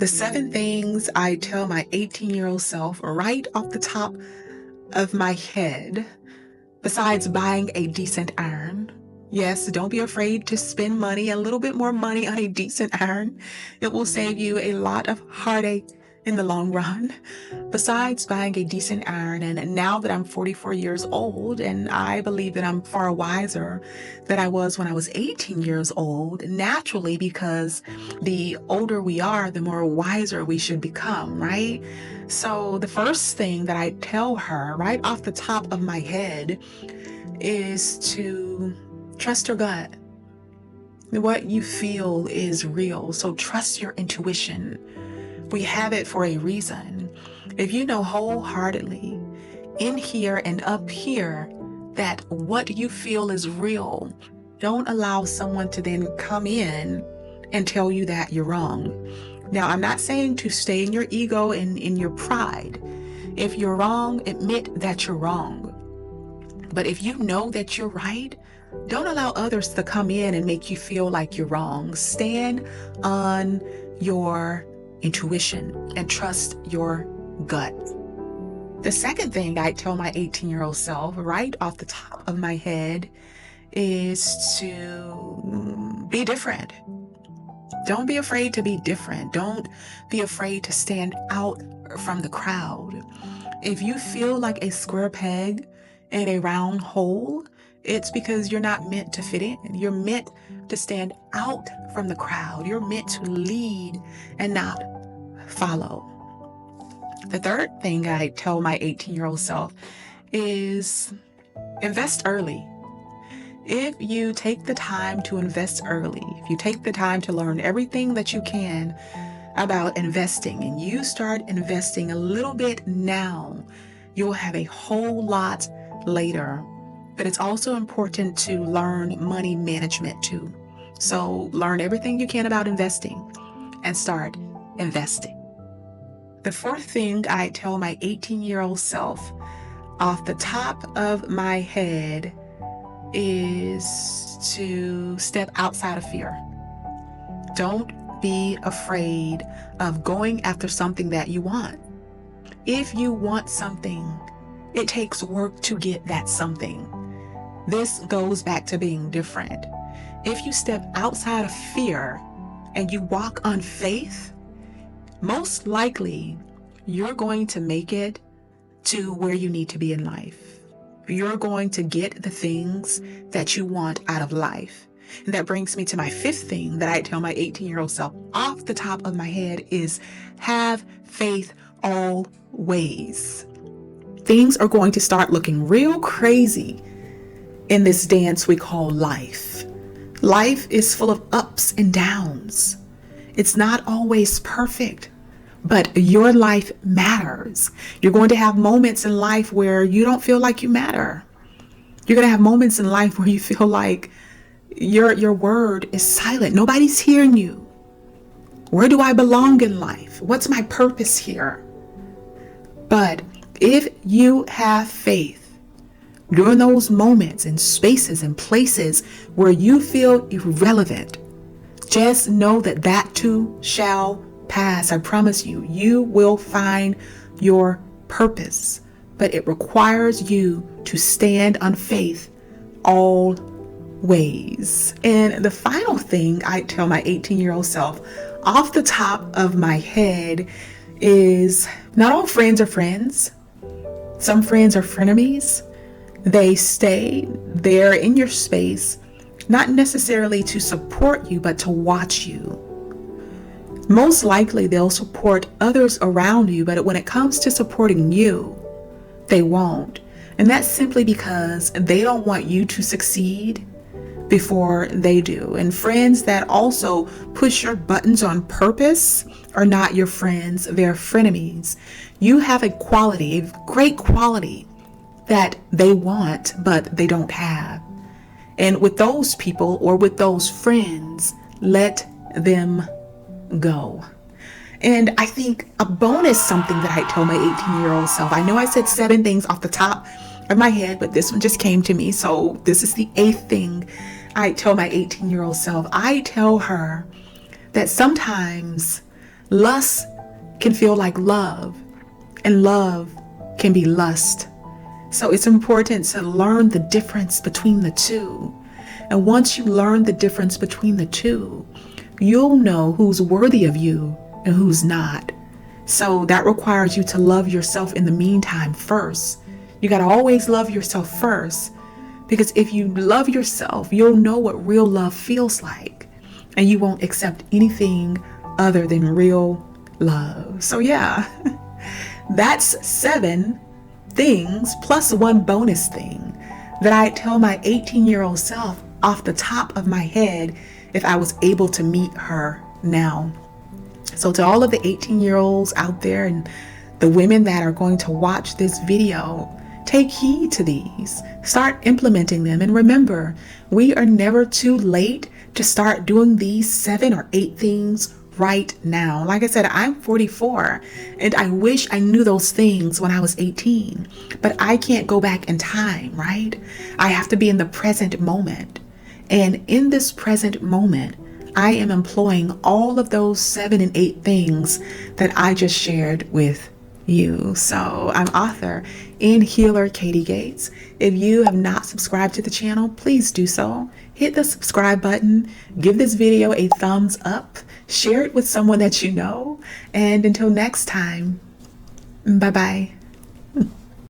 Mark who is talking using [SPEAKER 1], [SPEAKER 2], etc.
[SPEAKER 1] The 7 things I tell my 18-year-old self right off the top of my head, besides buying a decent iron. Yes, don't be afraid to spend money, a little bit more money on a decent iron. It will save you a lot of heartache in the long run. Besides buying a decent iron, and now that I'm 44 years old, and I believe that I'm far wiser than I was when I was 18 years old, naturally, because the older we are, the more wiser we should become, right? So the first thing that I tell her right off the top of my head is to trust your gut. What you feel is real, so trust your intuition. We have it for a reason. If you know wholeheartedly, in here and up here, that what you feel is real, don't allow someone to then come in and tell you that you're wrong. Now, I'm not saying to stay in your ego and in your pride. If you're wrong, admit that you're wrong. But if you know that you're right, don't allow others to come in and make you feel like you're wrong. Stand on your intuition and trust your gut. The second thing I tell my 18-year-old self right off the top of my head is to be different. Don't be afraid to be different. Don't be afraid to stand out from the crowd. If you feel like a square peg in a round hole, it's because you're not meant to fit in. You're meant to stand out from the crowd. You're meant to lead and not follow. The third thing I tell my 18-year-old self is invest early. If you take the time to invest early, if you take the time to learn everything that you can about investing, and you start investing a little bit now, you'll have a whole lot later. But it's also important to learn money management too. So learn everything you can about investing and start investing. The fourth thing I tell my 18-year-old self off the top of my head is to step outside of fear. Don't be afraid of going after something that you want. If you want something, it takes work to get that something. This goes back to being different. If you step outside of fear and you walk on faith, most likely you're going to make it to where you need to be in life. You're going to get the things that you want out of life. And that brings me to my fifth thing that I tell my 18-year-old self off the top of my head is have faith always. Things are going to start looking real crazy in this dance we call life. Life is full of ups and downs. It's not always perfect, but your life matters. You're going to have moments in life where you don't feel like you matter. You're going to have moments in life where you feel like your word is silent. Nobody's hearing you. Where do I belong in life? What's my purpose here? But if you have faith during those moments and spaces and places where you feel irrelevant, just know that that too shall pass. I promise you, you will find your purpose, but it requires you to stand on faith always. And the final thing I tell my 18-year-old self off the top of my head is not all friends are friends. Some friends are frenemies. They stay there in your space, not necessarily to support you, but to watch you. Most likely they'll support others around you, but when it comes to supporting you, they won't. And that's simply because they don't want you to succeed before they do. And friends that also push your buttons on purpose are not your friends, they're frenemies. You have a quality, a great quality that they want, but they don't have. And with those people or with those friends, let them go. And I think a bonus something that I tell my 18-year-old self, I know I said 7 things off the top of my head, but this one just came to me. So this is the 8th thing I tell my 18-year-old self. I tell her that sometimes Lust can feel like love, and love can be lust. So it's important to learn the difference between the two. And once you learn the difference between the two, you'll know who's worthy of you and who's not. So that requires you to love yourself in the meantime first. You got to always love yourself first, because if you love yourself, you'll know what real love feels like, and you won't accept anything other than real love. So yeah, that's 7 things plus one bonus thing that I tell my 18-year-old self off the top of my head if I was able to meet her now. So to all of the 18-year-olds out there and the women that are going to watch this video, take heed to these. Start implementing them. And remember, we are never too late to start doing these 7 or 8 things right now. Like I said, I'm 44 and I wish I knew those things when I was 18, but I can't go back in time, right? I have to be in the present moment. And in this present moment, I am employing all of those 7 and 8 things that I just shared with you. So I'm author and healer Katie Gates. If you have not subscribed to the channel, please do so. Hit the subscribe button, give this video a thumbs up, share it with someone that you know, and until next time, bye-bye.